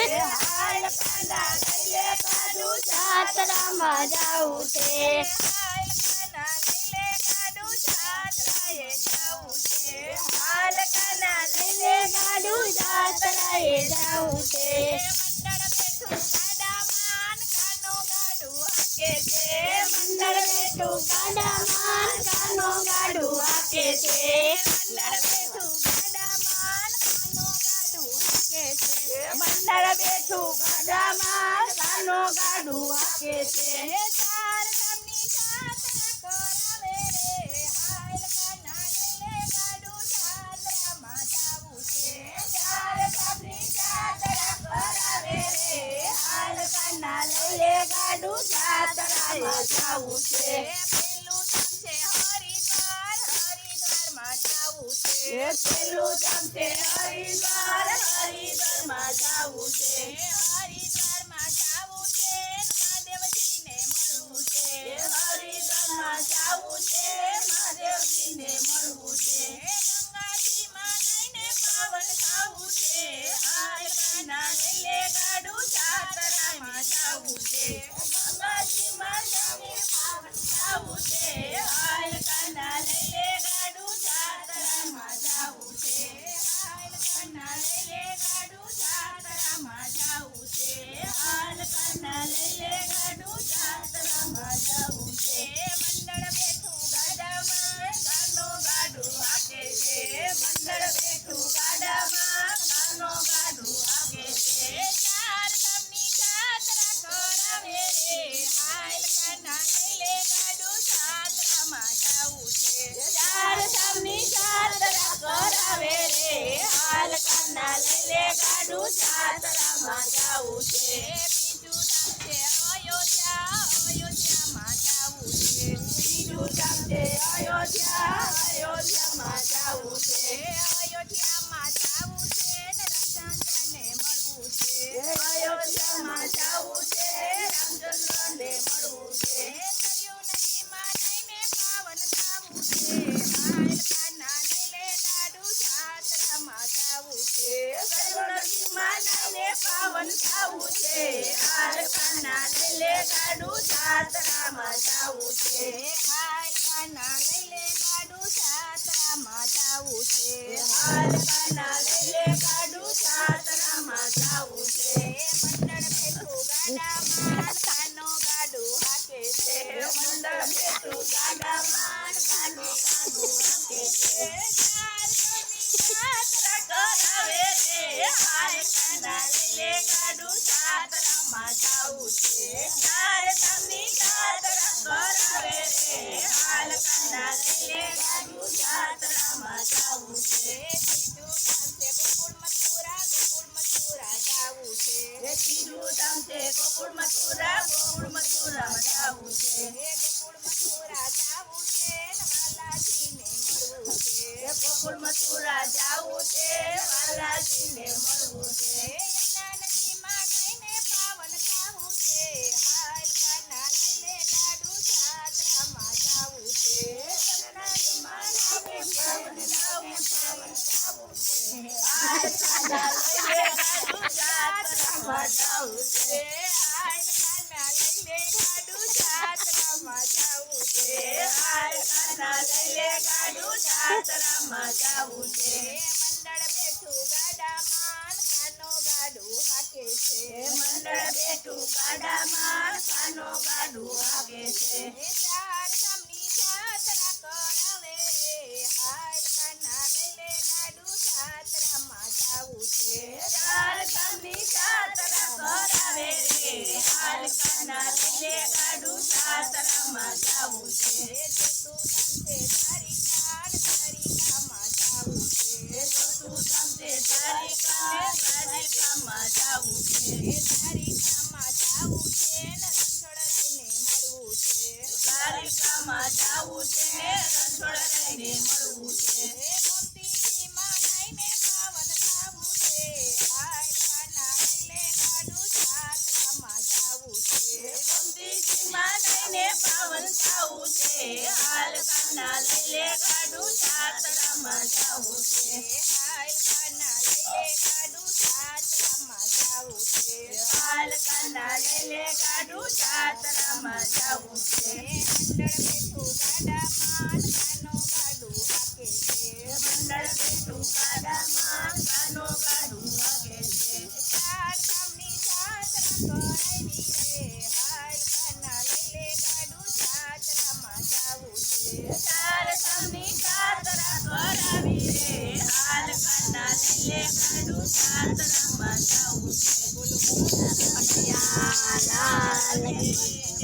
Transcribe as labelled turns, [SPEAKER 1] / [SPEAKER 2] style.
[SPEAKER 1] હાલ કાના લઈ લે ગાડું જાત્રામાં જાવું છે હાલ કાના લઈ લે ગાડું જાત્રાએ જાવું છે હાલ કાના લઈ લે ગાડું જાત્રાએ જાવું છે મંડળ બેઠું ગાડામાં કાનો ગાડું હાકે છે મંડળ બેઠું ગાડામાં કાનો ગાડું હાકે છે મંડળ બેઠું ગાડામાં કાનો ગાડું હાકે છે મંડળ બેઠું ગાડામાં કાનો ગાડું હાકે છે ચાર ગામની જાત્રા કરાવે રે હાલ કાના લઈ લે ગાડું જાત્રામાં જાવું છે ચાર ગામની જાત્રા કરાવે રે હાલ કાના લઈ લે ગાડું જાત્રામાં જાવું છે પેલું ધામ છે હરિદ્વાર હરિદ્વારમાં જાવું છે પેલું ધામ છે હરિદ્વાર હરિદ્વારમાં જાવું છે હરિદ્વારમાં જાવું છે મહાદેવજીને મળવું છે હરિદ્વારમાં જાવું છે મહાદેવજીને મળવું છે ગંગાજીમાં નઈને પાવન થાવું છે હાલ કાના લઈ લે ગાડું જાત્રામાં જાવું છે ગંગાજીમાં નઈને પાવન થાવું છે હાલ કાના લઈ લે ગાડું જાત્રામાં જાવું છે હાલ કાના લઈ લે ગાડું જાત્રામાં જાવું છે હાલ કાના લઈ લે ગાડું જાત્રામાં જાવું છે મંડળ બેઠું ગાડામાં કાનો ગાડું હાકે છે મંડળ બેઠું ગાડામાં કાનો ગાડું હાકે છે ચાર ગામની જાત્રા કરાવે રે હાલ કાના લઈ લે ગાડું જાત્રામાં જાવું છે ચાર ગામની જાત્રા કરાવે રે હાલ કાના લઈ લે ગાડું જાત્રામાં જાવું છે બીજું ધામ છે અયોધ્યા અયોધ્યામાં જાવું છે બીજું ધામ છે અયોધ્યા અયોધ્યામાં જાવું છે અયોધ્યામાં જાવું છે ને રામચંદ્રને મળવું છે અયોધ્યામાં જાવું છે રામચંદ્રને મળવું છે સરયુ નદીમાં નઈને પાવન થાવું છે હાલ કાના લઈ લે ગાડું જાત્રામાં જાવું છે સરયુ નદીમાં નઈને પાવન થાવું છે હાલ કાના લઈ લે ગાડું જાત્રામાં જાવું છે હાલ કાના લઈ લે ગાડું જાત્રામાં જાવું છે હાલ કાના લઈ લે ગાડું જાત્રામાં જાવું છે મંડળ બેઠું ગાડામાં કાનો ગાડું હાકે છે મંડળ બેઠું ગાડામાં કાનો ગાડું હાકે છે ચાર ગામની જાત્રા કરાવે રે હાલ કાના લઈ લે ગાડું જાત્રામાં જાવું છે ચાર ગામની જાત્રા કરાવે રે હાલ કાના લઈ લે ગાડું જાત્રામાં જાવું છે ત્રીજું ધામ છે ગોકુળ મથુરા જાવું છે ત્રીજું ધામ છે ગોકુળ મથુરામાં જાવું છે ગોકુળ મથુરા જાવું છે વાલાજીને મળવું છે ગોકુળ મથુરા જાવું છે વાલાજીને મળવું છે યમુના નદીમાં નઈને પાવન થાવું છે હાલ કાના લઈ લે ગાડું જાત્રામાં જાવું છે યમુના નદીમાં નઈને પાવન થાવું છે હાલ કાના લઈ લે ગાડું જાત્રામાં જાવું છે હાલ કાના લઈ લે ગાડું જાત્રામાં જાવું છે હાલ કાના લઈ લે ગાડું જાત્રામાં જાવું છે મંડળ બેઠું ગાડામાં કાનો ગાડું હાકે છે મંડળ બેઠું ગાડામાં કાનો ગાડું હાકે છે ચાર ગામની જાત્રા કરાવે રે હાલ કાના લઈ લે ગાડું જાત્રામાં જાવું છે ચાર ગામની જાત્રા કરાવે રે હાલ કાના લઈ લે ગાડું જાત્રામાં જાવું છે ચોથું ધામ છે દ્વારિકામાં જાવું છે ચોથું ધામ છે દ્વારિકામાં જાવું છે દ્વારિકામાં જાવું છે ને રણછોડ લઈને મળવું છે દ્વારિકામાં જાવું છે ને રણછોડ લઈને મળવું છે ગોમતીજીમાં નઈને પાવન થાવું છે હાલ કાના લઈ લે ગાડું જાત્રામાં જાવું છે ગોમતીજીમાં નઈને પાવન થાવું છે હાલ કાના લઈ લે ગાડું જાત્રામાં જાવું છે હાલ કાના લઈ લે ગાડું જાત્રામાં જાત્રામાં જાવું છે હાલ કાના લઈ લે ગાડું જાત્રામાં જાવું છે મંડળ બેઠું ગાડામાં કાનો ગાડું હાકે છે મંડળ બેઠું ગાડામાં કાનો ગાડું હાકે છે ચાર ધામની જાત્રા કરાવી રે હાલ કાના લઈ લે ગાડું જાત્રામાં જાવું છે ચાર ધામની જાત્રા કરાવી રે હાલ કાના લઈ લે ગાડું જાત્રામાં જાવું છે બોલો બોલો કનૈયા લાલ કી